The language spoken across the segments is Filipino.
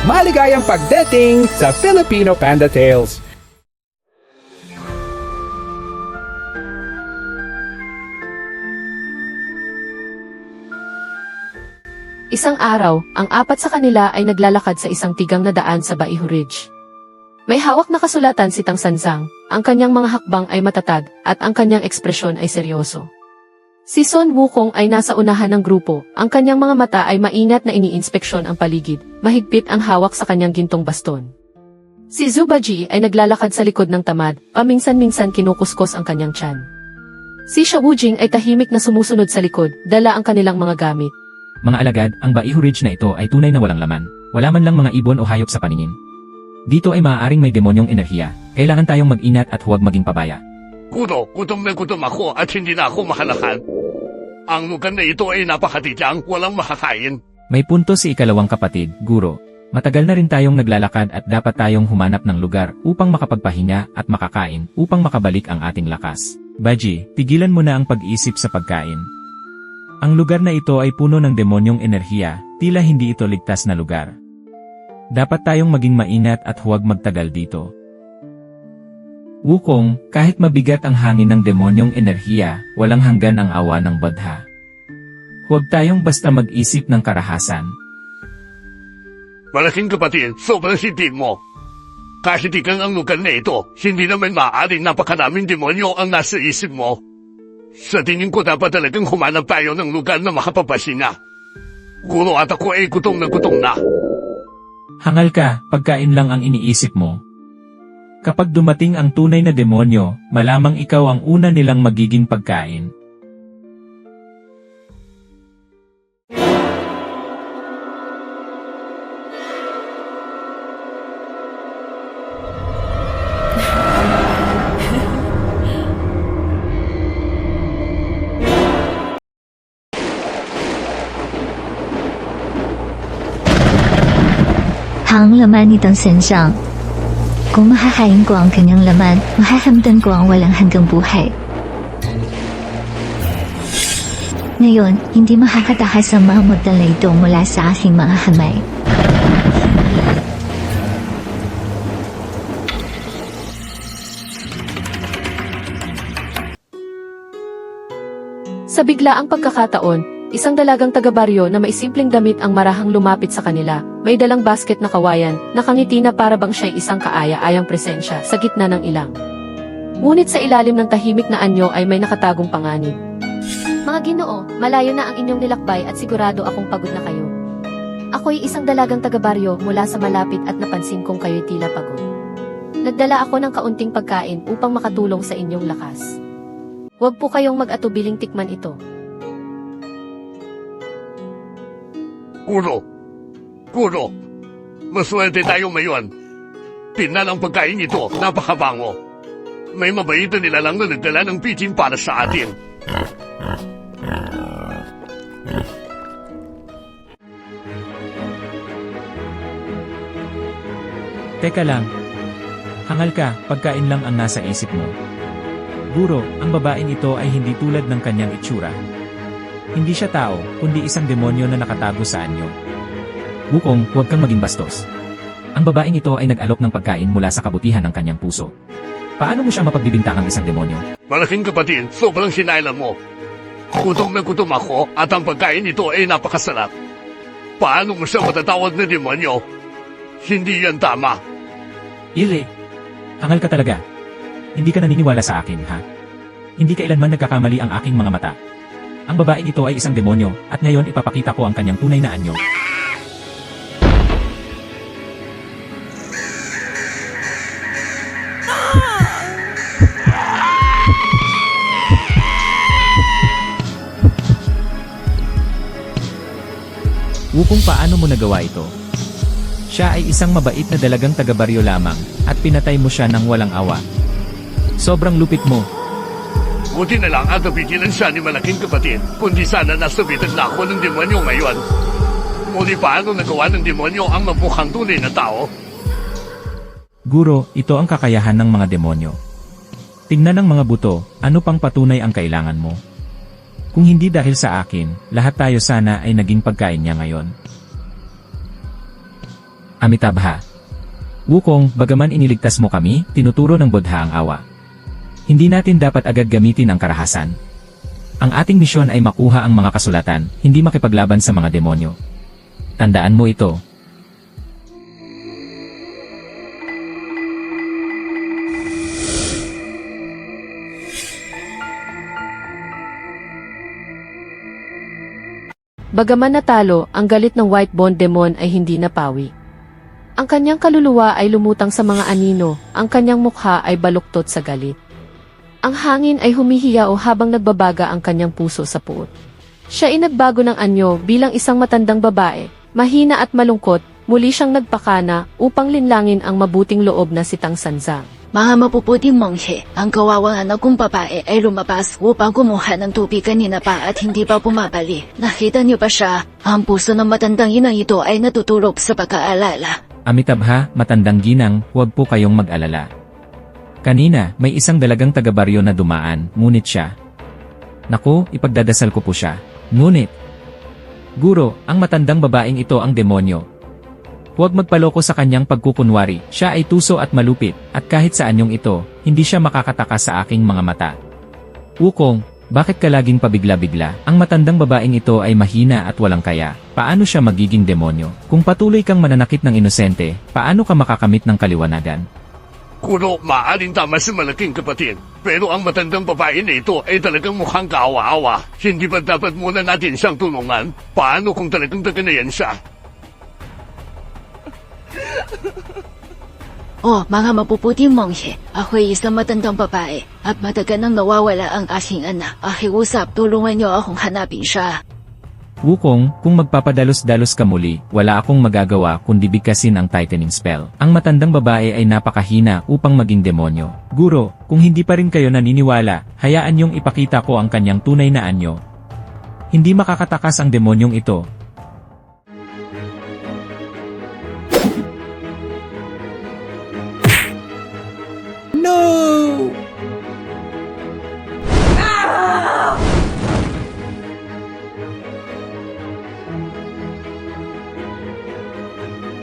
Maligayang pagdating sa Filipino Panda Tales! Isang araw, ang apat sa kanila ay naglalakad sa isang tigang na daan sa Baihu Ridge. May hawak na kasulatan si Tang Sansang, ang kanyang mga hakbang ay matatag, at ang kanyang ekspresyon ay seryoso. Si Son Wukong ay nasa unahan ng grupo, ang kanyang mga mata ay maingat na iniinspeksyon ang paligid, mahigpit ang hawak sa kanyang gintong baston. Si Zhu Baji ay naglalakad sa likod ng tamad, paminsan-minsan kinukuskos ang kanyang tiyan. Si Xiao Wujing ay tahimik na sumusunod sa likod, dala ang kanilang mga gamit. Mga alagad, ang Baihu Ridge na ito ay tunay na walang laman. Wala man lang mga ibon o hayop sa paningin. Dito ay maaaring may demonyong enerhiya. Kailangan tayong mag-ingat at huwag maging pabaya. Gutom ako at hindi na ako mahalakan. Ang lugar na ito ay napakatigyang, walang makakain. May punto si ikalawang kapatid, Guro. Matagal na rin tayong naglalakad at dapat tayong humanap ng lugar upang makapagpahinga at makakain upang makabalik ang ating lakas. Baji, tigilan mo na ang pag-isip sa pagkain. Ang lugar na ito ay puno ng demonyong enerhiya, tila hindi ito ligtas na lugar. Dapat tayong maging maingat at huwag magtagal dito. Wukong, kahit mabigat ang hangin ng demonyong enerhiya, walang hanggan ang awa ng Badha. Huwag tayong basta mag-isip ng karahasan. Malaking kapatid, sobrang hindi mo. Kahit ikaw ang lugar na ito, hindi naman maaaring napakaraming demonyo ang nasa isip mo. Sa tingin ko dapat talagang humanap tayo ng lugar na makapapasinga. Guro at ako ay gutom na. Hangal ka, pagkain lang ang iniisip mo. Kapag dumating ang tunay na demonyo, malamang ikaw ang una nilang magiging pagkain. Ang laman nitong sensang. Kung mahahain ko ang kanyang laman, mahahamdan ko ang walang hanggang buhay. Ngayon, hindi makakatakas ang mga modal na ito mula sa aking mga hamay. Sa biglaang pagkakataon, isang dalagang taga-baryo na may simpleng damit ang marahang lumapit sa kanila, may dalang basket na kawayan, nakangiti na para bang siya'y isang kaaya-ayang presensya sa gitna ng ilang. Ngunit sa ilalim ng tahimik na anyo ay may nakatagong panganib. Mga Ginoo, malayo na ang inyong nilakbay at sigurado akong pagod na kayo. Ako'y isang dalagang taga-baryo mula sa malapit at napansin kong kayo'y tila pagod. Nagdala ako ng kaunting pagkain upang makatulong sa inyong lakas. Huwag po kayong mag-atubiling tikman ito. Guro, maswerte tayo ngayon. Tingnan ang pagkain ito, napakabango. May mabait na nilalang na nagdala ng pitin para sa atin. Teka lang. Hangal ka, pagkain lang ang nasa isip mo. Guro, ang babaeng ito ay hindi tulad ng kanyang itsura. Hindi siya tao, kundi isang demonyo na nakatago sa anyo. Wukong, huwag kang maging bastos. Ang babaeng ito ay nag-alok ng pagkain mula sa kabutihan ng kanyang puso. Paano mo siya mapagbibintangang isang demonyo? Malaking kapatid, sobrang sinailan mo. Gutom ako at ang pagkain nito ay napakasarap. Paano mo siya matatawag na demonyo? Hindi yan tama. Ire, hangal ka talaga. Hindi ka naniniwala sa akin, ha? Hindi kailanman nagkakamali ang aking mga mata. Ang babaeng ito ay isang demonyo, at ngayon ipapakita ko ang kanyang tunay na anyo. Wukong, paano mo nagawa ito? Siya ay isang mabait na dalagang taga-baryo lamang, at pinatay mo siya ng walang awa. Sobrang lupit mo. Buti na lang at napigilan siya ni malaking kapatid, kundi sana nasabitan na ako ng demonyo ngayon. Muli paano nagawa ng demonyo ang mabukhang tunay na tao? Guro, ito ang kakayahan ng mga demonyo. Tingnan ang mga buto, ano pang patunay ang kailangan mo? Kung hindi dahil sa akin, lahat tayo sana ay naging pagkain niya ngayon. Amitabha. Wukong, bagaman iniligtas mo kami, tinuturo ng Buddha ang awa. Hindi natin dapat agad gamitin ang karahasan. Ang ating misyon ay makuha ang mga kasulatan, hindi makipaglaban sa mga demonyo. Tandaan mo ito. Bagaman natalo, ang galit ng White Bone Demon ay hindi napawi. Ang kanyang kaluluwa ay lumutang sa mga anino, ang kanyang mukha ay baluktot sa galit. Ang hangin ay humihiyaw habang nagbabaga ang kanyang puso sa puot. Siya ay nagbago ng anyo bilang isang matandang babae, mahina at malungkot, muli siyang nagpakana upang linlangin ang mabuting loob na si Tang Sanzang. Mga mapuputing monghe, ang kawawang anak kong babae ay lumabas upang kumuha ng tubig kanina pa at hindi pa bumabalik. Nakita niyo ba siya? Ang puso ng matandang inang ito ay natutulog sa pag-aalala. Amitabha, matandang ginang, huwag po kayong mag-alala. Kanina, may isang dalagang taga-baryo na dumaan, ngunit siya. Naku, ipagdadasal ko po siya. Ngunit, Guro, ang matandang babaeng ito ang demonyo. Huwag magpaloko sa kanyang pagkukunwari, siya ay tuso at malupit, at kahit sa anyong ito, hindi siya makakataka sa aking mga mata. Wukong, bakit ka laging pabigla-bigla? Ang matandang babaeng ito ay mahina at walang kaya. Paano siya magiging demonyo? Kung patuloy kang mananakit ng inosente, paano ka makakamit ng kaliwanagan? Guro, maaaring tama si malaking kapatid. Pero ang matandang babae na ito ay talagang mukhang kaawa-awa. Hindi ba dapat muna natin siyang tulungan? Paano kung talagang taganayan siya? Oh, mga mapuputing monghe, ako'y isang matandang babae at matagal nang nawawala ang aking anak. Akiusap, tulungan niyo akong hanapin siya. Wukong, kung magpapadalos-dalos ka muli, wala akong magagawa kundi bigkasin ang tightening spell. Ang matandang babae ay napakahina upang maging demonyo. Guro, kung hindi pa rin kayo naniniwala, hayaan niyong ipakita ko ang kanyang tunay na anyo. Hindi makakatakas ang demonyong ito. No!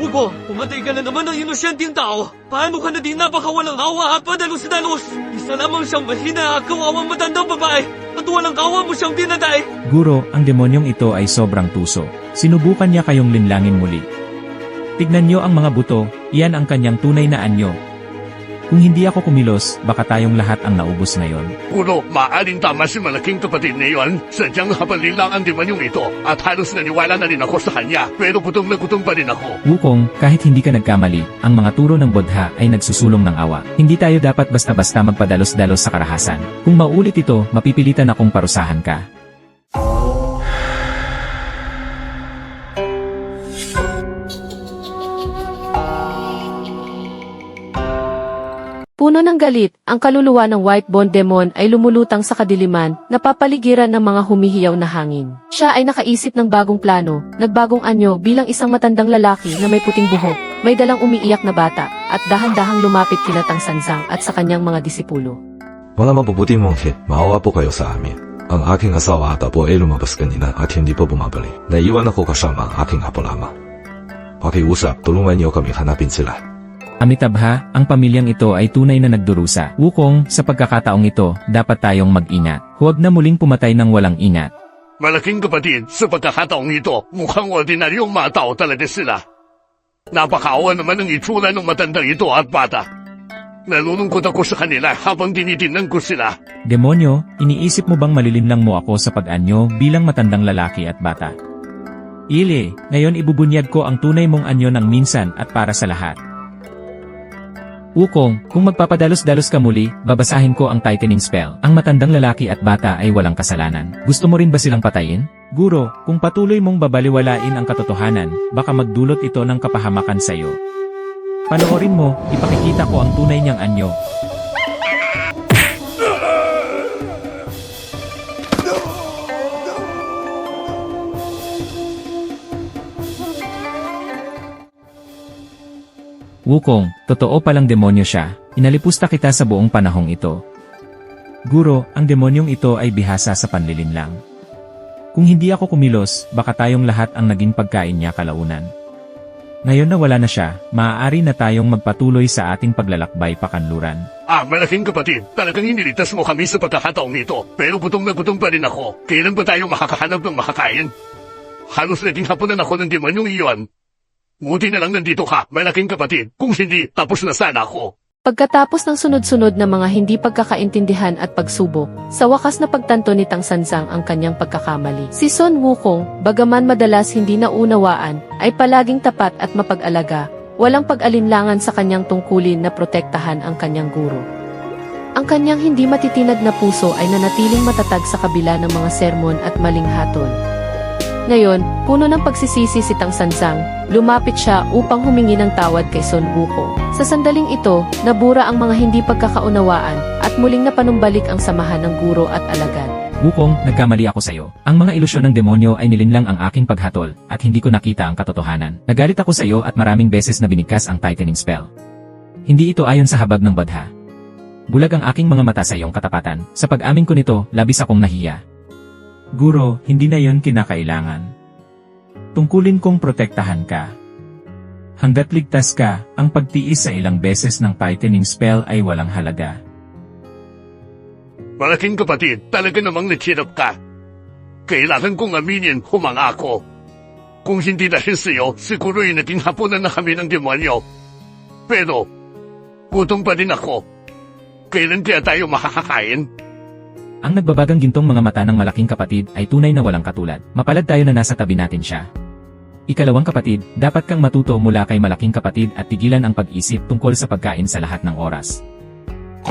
Ugo, pumatay ka na naman ng inosyenteng tao. Paano ka na din napakawalang awa at padalos-dalos? Isa lamang siyang mahina at kawawang matandang babae at walang kawa mo siyang dinatay. Guro, ang demonyong ito ay sobrang tuso. Sinubukan niya kayong linlangin muli. Tignan niyo ang mga buto, iyan ang kanyang tunay na anyo. Kung hindi ako kumilos, baka tayong lahat ang naubos ngayon. Guro, maaaring tama si malaking kapatid na iyon. Sadyang hapalin lang ang demonyong ito at halos naniwala na rin ako sa kanya. Pero gutom na gutom pa rin ako. Wukong, kahit hindi ka nagkamali, ang mga turo ng Buddha ay nagsusulong ng awa. Hindi tayo dapat basta-basta magpadalos-dalos sa karahasan. Kung maulit ito, mapipilitan akong parusahan ka. Puno ng galit, ang kaluluwa ng White Bone Demon ay lumulutang sa kadiliman, napapaligiran ng mga humihiyaw na hangin. Siya ay nakaisip ng bagong plano, nagbagong anyo bilang isang matandang lalaki na may puting buhok, may dalang umiiyak na bata, at dahan-dahang lumapit kina Tang Sanzang at sa kanyang mga disipulo. Mga mabubuting monghe, maawa po kayo sa amin. Ang aking asawa at apo ay lumabas kanina at hindi pa bumabalik. Naiwan ako kasama ang aking apo lama. Pakiusap, tulungan niyo kami hanapin sila. Amitabha, ang pamilyang ito ay tunay na nagdurusa. Wukong, sa pagkakataong ito, dapat tayong mag-ingat. Huwag na muling pumatay ng walang ingat. Malaking kapatid, sa pagkakataong ito, mukhang ordinaryong mga tao talaga sila. Napakaawa naman ang itsura ng matandang ito at bata. Nalulungkot ako sa kanila habang tinitingnan ko sila. Demonyo, iniisip mo bang malilinlang mo ako sa pag-anyo bilang matandang lalaki at bata? Ile, ngayon ibubunyag ko ang tunay mong anyo ng minsan at para sa lahat. Wukong, kung magpapadalos-dalos ka muli, babasahin ko ang tightening spell. Ang matandang lalaki at bata ay walang kasalanan. Gusto mo rin ba silang patayin? Guro, kung patuloy mong babaliwalain ang katotohanan, baka magdulot ito ng kapahamakan sa iyo. Panoorin mo, ipakikita ko ang tunay niyang anyo. Wukong, totoo palang demonyo siya. Inalipusta kita sa buong panahong ito. Guro, ang demonyong ito ay bihasa sa panlilinlang. Kung hindi ako kumilos, baka tayong lahat ang naging pagkain niya kalaunan. Ngayon na wala na siya, maaari na tayong magpatuloy sa ating paglalakbay pakanluran. Malaking kapatid, talagang iniligtas mo kami sa pagkakataong ito. Pero gutom na gutom pa rin ako. Kailan ba tayo makakahanap ng makakain? Halos naging hapunan ako ng demonyong iyon. Buti na lang nandito ka, malaking kapatid. Kung hindi, tapos na sana ako. Pagkatapos ng sunod-sunod na mga hindi pagkakaintindihan at pagsubok, sa wakas na pagtanto ni Tang Sanzang ang kanyang pagkakamali. Si Sun Wukong, bagaman madalas hindi naunawaan, ay palaging tapat at mapag-alaga, walang pag-alinlangan sa kanyang tungkulin na protektahan ang kanyang guro. Ang kanyang hindi matitinag na puso ay nanatiling matatag sa kabila ng mga sermon at maling hatol. Ngayon, puno ng pagsisisi si Tang Sanzang, lumapit siya upang humingi ng tawad kay Sun Wukong. Sa sandaling ito, nabura ang mga hindi pagkakaunawaan at muling napanumbalik ang samahan ng guro at alagad. Wukong, nagkamali ako sa'yo. Ang mga ilusyon ng demonyo ay nilinlang ang aking paghatol at hindi ko nakita ang katotohanan. Nagalit ako sa'yo at maraming beses na binigkas ang tightening spell. Hindi ito ayon sa habag ng badha. Bulag ang aking mga mata sa iyong katapatan. Sa pag-amin ko nito, labis akong nahiya. Guro, hindi na yon kinakailangan. Tungkulin kong protektahan ka. Hanggat ligtas ka, ang pagtiis sa ilang beses ng tightening spell ay walang halaga. Malaking kapatid, talaga namang natsirap ka. Kailangan kong aminin, humanga ako. Kung hindi dahil sa'yo, siguro'y naging hapunan na kami ng demonyo. Pero, gutom pa din ako. Kailan kaya tayo makakakain? Ang nagbabagang gintong mga mata ng malaking kapatid ay tunay na walang katulad. Mapalad tayo na nasa tabi natin siya. Ikalawang kapatid, dapat kang matuto mula kay malaking kapatid at tigilan ang pag-isip tungkol sa pagkain sa lahat ng oras.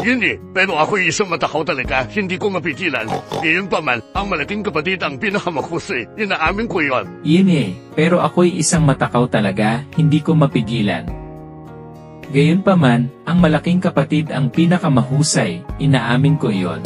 Hindi, pero ako'y isang matakaw talaga, hindi ko mapigilan. Ngayon pa man, ang malaking kapatid ang pinakamakusay. Inaamin ko yon. Iyon pero ako'y isang matakaw talaga, hindi ko mapigilan. Gayunpaman, ang malaking kapatid ang pinakamahusay, inaamin ko iyon.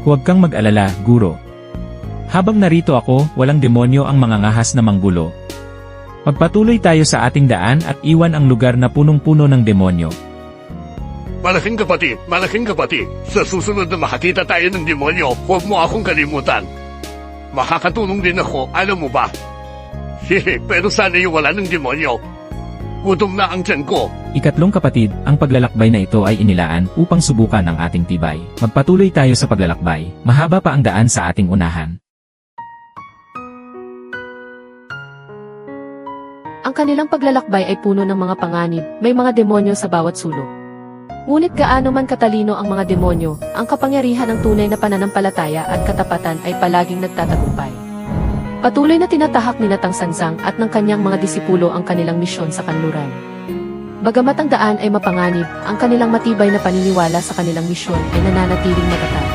Huwag kang mag-alala, guro. Habang narito ako, walang demonyo ang mangangahas na manggulo. Magpatuloy tayo sa ating daan at iwan ang lugar na punong-puno ng demonyo. Malaking kapatid, sa susunod na makakita tayo ng demonyo, huwag mo akong kalimutan. Makakatulong din ako, alam mo ba? Hehe, pero sana yung wala ng demonyo. Gutom na ang tiyan ko. Ikatlong kapatid, ang paglalakbay na ito ay inilaan upang subukan ang ating tibay. Magpatuloy tayo sa paglalakbay, mahaba pa ang daan sa ating unahan. Ang kanilang paglalakbay ay puno ng mga panganib, may mga demonyo sa bawat sulok. Ngunit gaano man katalino ang mga demonyo, ang kapangyarihan ng tunay na pananampalataya at katapatan ay palaging nagtatagumpay. Patuloy na tinatahak ni Tang Sanzang at ng kanyang mga disipulo ang kanilang misyon sa kanluran. Bagamat ang daan ay mapanganib, ang kanilang matibay na paniniwala sa kanilang misyon ay nananatiling matatag.